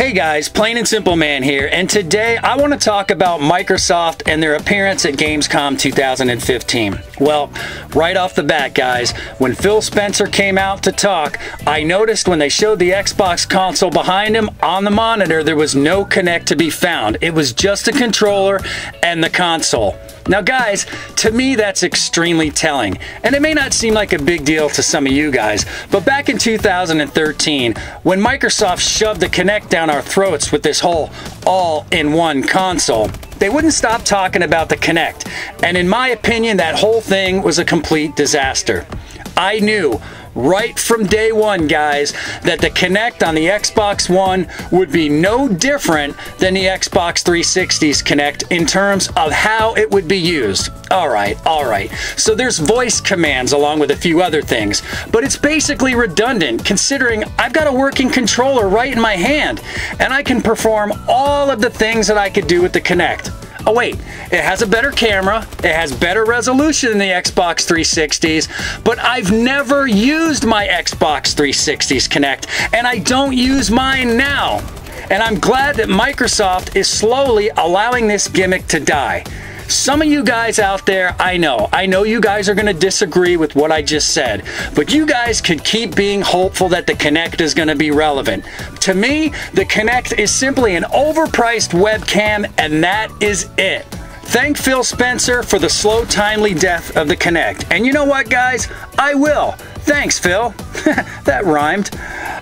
Hey guys, Plain and Simple Man here, and today I want to talk about Microsoft and their appearance at Gamescom 2015. Well, right off the bat guys, when Phil Spencer came out to talk, I noticed when they showed the Xbox console behind him on the monitor, there was no Kinect to be found. It was just a controller and the console. Now guys, to me that's extremely telling, and it may not seem like a big deal to some of you guys, but back in 2013, when Microsoft shoved the Kinect down our throats with this whole all-in-one console, they wouldn't stop talking about the Kinect, and in my opinion that whole thing was a complete disaster. I knew right from day one, guys, that the Kinect on the Xbox One would be no different than the Xbox 360's Kinect in terms of how it would be used. Alright. So there's voice commands along with a few other things, but it's basically redundant considering I've got a working controller right in my hand, and I can perform all of the things that I could do with the Kinect. Oh wait, it has a better camera, it has better resolution than the Xbox 360's, but I've never used my Xbox 360's Kinect, and I don't use mine now. And I'm glad that Microsoft is slowly allowing this gimmick to die. Some of you guys out there, I know you guys are going to disagree with what I just said, but you guys could keep being hopeful that the Kinect is going to be relevant. To me, the Kinect is simply an overpriced webcam, and that is it. Thank Phil Spencer for the slow, timely death of the Kinect. And you know what, guys? I will. Thanks, Phil. That rhymed.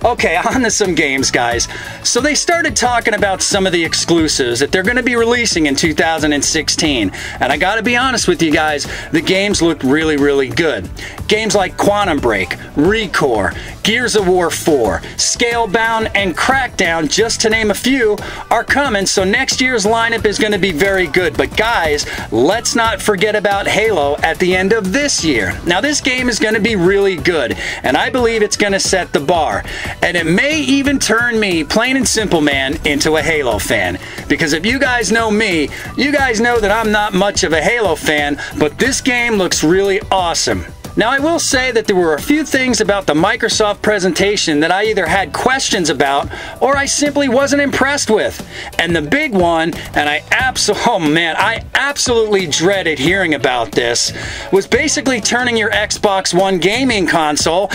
Okay, on to some games, guys. So they started talking about some of the exclusives that they're going to be releasing in 2016. And I gotta be honest with you guys, the games looked really good. Games like Quantum Break, Recore, Gears of War 4, Scalebound, and Crackdown, just to name a few, are coming, so next year's lineup is going to be very good. But guys, let's not forget about Halo at the end of this year. Now this game is going to be really good, and I believe it's going to set the bar. And it may even turn me, Plain and Simple Man, into a Halo fan. Because if you guys know me, you guys know that I'm not much of a Halo fan, but this game looks really awesome. Now I will say that there were a few things about the Microsoft presentation that I either had questions about or I simply wasn't impressed with. And the big one, and I absolutely dreaded hearing about this, was basically turning your Xbox One gaming console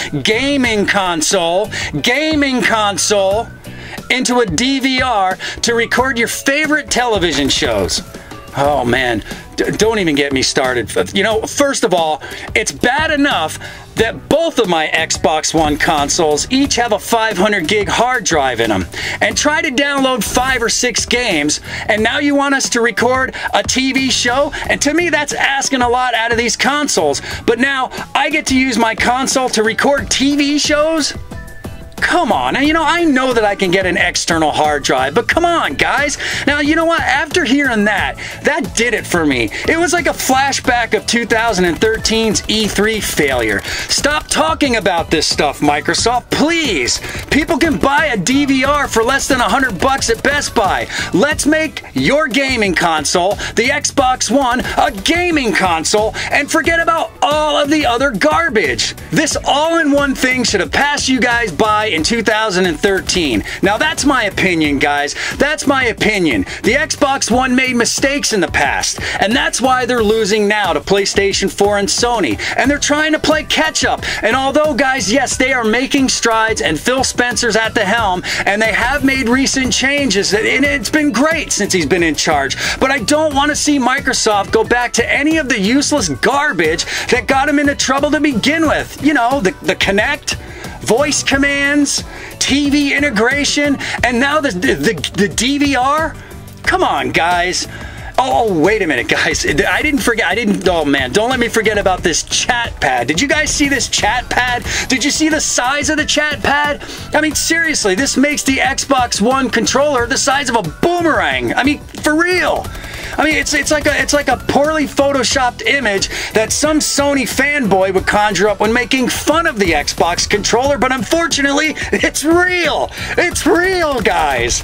into a DVR to record your favorite television shows. Oh man, don't even get me started. You know, first of all, it's bad enough that both of my Xbox One consoles each have a 500 gig hard drive in them, and try to download 5 or 6 games, and now you want us to record a TV show? And to me, that's asking a lot out of these consoles. But now I get to use my console to record TV shows? Come on, now, you know, I know that I can get an external hard drive, but come on, guys. Now, you know what? After hearing that did it for me. It was like a flashback of 2013's E3 failure. Stop talking about this stuff, Microsoft, please. People can buy a DVR for less than $100 at Best Buy. Let's make your gaming console, the Xbox One, a gaming console, and forget about all of the other garbage. This all-in-one thing should have passed you guys by in 2013. Now that's my opinion, guys. That's my opinion. The Xbox One made mistakes in the past, and that's why they're losing now to PlayStation 4 and Sony, and they're trying to play catch up. And although, guys, yes, they are making strides, and Phil Spencer's at the helm, and they have made recent changes, and it's been great since he's been in charge, but I don't want to see Microsoft go back to any of the useless garbage that got him into trouble to begin with. You know, the Kinect, voice commands, TV integration, and now the DVR? Come on, guys. Oh, wait a minute, guys. Oh man, don't let me forget about this chat pad. Did you guys see this chat pad? Did you see the size of the chat pad? I mean, seriously, this makes the Xbox One controller the size of a boomerang. I mean, for real. I mean, it's like a poorly photoshopped image that some Sony fanboy would conjure up when making fun of the Xbox controller, but unfortunately, it's real. It's real, guys.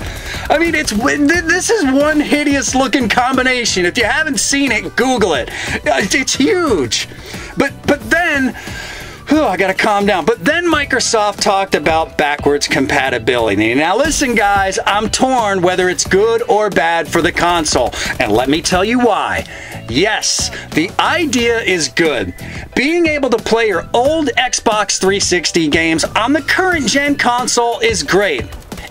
I mean, this is one hideous looking combination. If you haven't seen it, Google it. It's huge. But then I gotta calm down. But then Microsoft talked about backwards compatibility. Now listen guys, I'm torn whether it's good or bad for the console. And let me tell you why. Yes, the idea is good. Being able to play your old Xbox 360 games on the current gen console is great.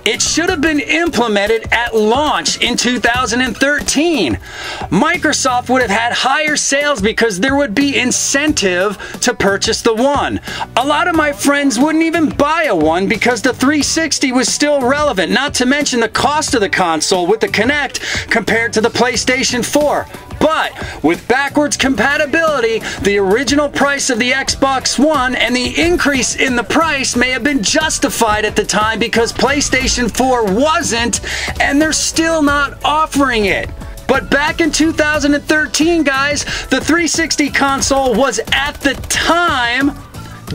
It should have been implemented at launch in 2013. Microsoft would have had higher sales because there would be incentive to purchase the One. A lot of my friends wouldn't even buy a One because the 360 was still relevant, not to mention the cost of the console with the Kinect compared to the PlayStation 4. But with backwards compatibility, the original price of the Xbox One and the increase in the price may have been justified at the time because PlayStation 4 wasn't, and they're still not offering it. But back in 2013, guys, the 360 console was at the time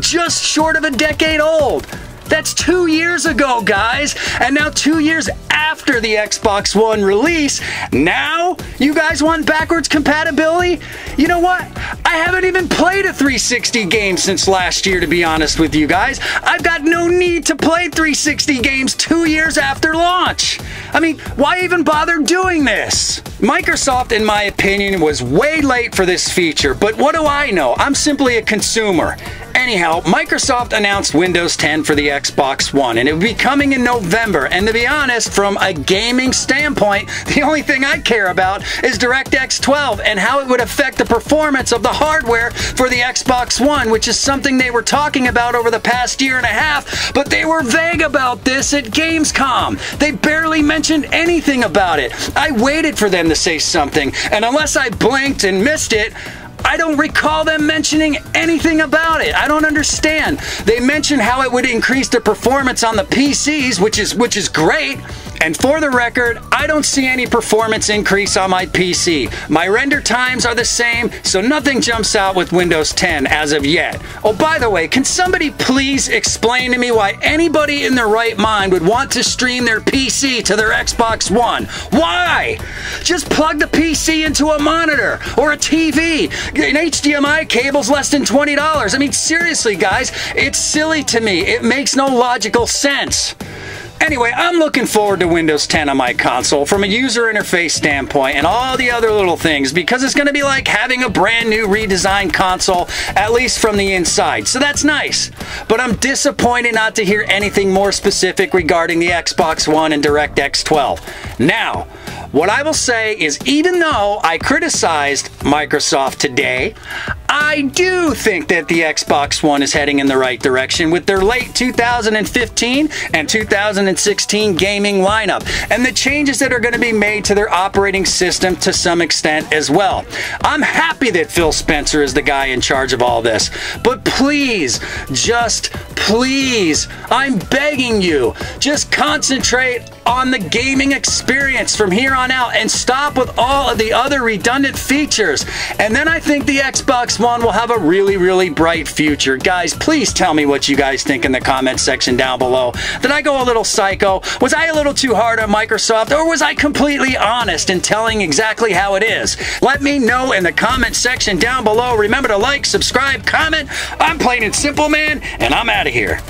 just short of a decade old. That's 2 years ago, guys. And now 2 years after the Xbox One release, now you guys want backwards compatibility? You know what? I haven't even played a 360 game since last year, to be honest with you guys. I've got no need to play 360 games 2 years after launch. I mean, why even bother doing this? Microsoft, in my opinion, was way late for this feature, but what do I know? I'm simply a consumer. Anyhow, Microsoft announced Windows 10 for the Xbox One, and it will be coming in November. And to be honest, from a gaming standpoint, the only thing I care about is DirectX 12 and how it would affect the performance of the hardware for the Xbox One, which is something they were talking about over the past year and a half, but they were vague about this at Gamescom. They barely mentioned anything about it. I waited for them to say something, and unless I blinked and missed it, I don't recall them mentioning anything about it. I don't understand. They mentioned how it would increase the performance on the PCs, which is great. And for the record, I don't see any performance increase on my PC. My render times are the same, so nothing jumps out with Windows 10 as of yet. Oh, by the way, can somebody please explain to me why anybody in their right mind would want to stream their PC to their Xbox One? Why? Just plug the PC into a monitor or a TV. An HDMI cable's less than $20. I mean, seriously, guys, it's silly to me. It makes no logical sense. Anyway, I'm looking forward to Windows 10 on my console from a user interface standpoint and all the other little things because it's going to be like having a brand new redesigned console, at least from the inside. So that's nice. But I'm disappointed not to hear anything more specific regarding the Xbox One and DirectX 12. Now, what I will say is even though I criticized Microsoft today, I do think that the Xbox One is heading in the right direction with their late 2015 and 2016 gaming lineup and the changes that are going to be made to their operating system to some extent as well. I'm happy that Phil Spencer is the guy in charge of all this, but please, just please, I'm begging you, just concentrate on the gaming experience from here on out and stop with all of the other redundant features. And then I think the Xbox One will have a really, really bright future. Guys, please tell me what you guys think in the comment section down below. Did I go a little psycho? Was I a little too hard on Microsoft? Or was I completely honest in telling exactly how it is? Let me know in the comment section down below. Remember to like, subscribe, comment. I'm Plain and Simple Man, and I'm out of here.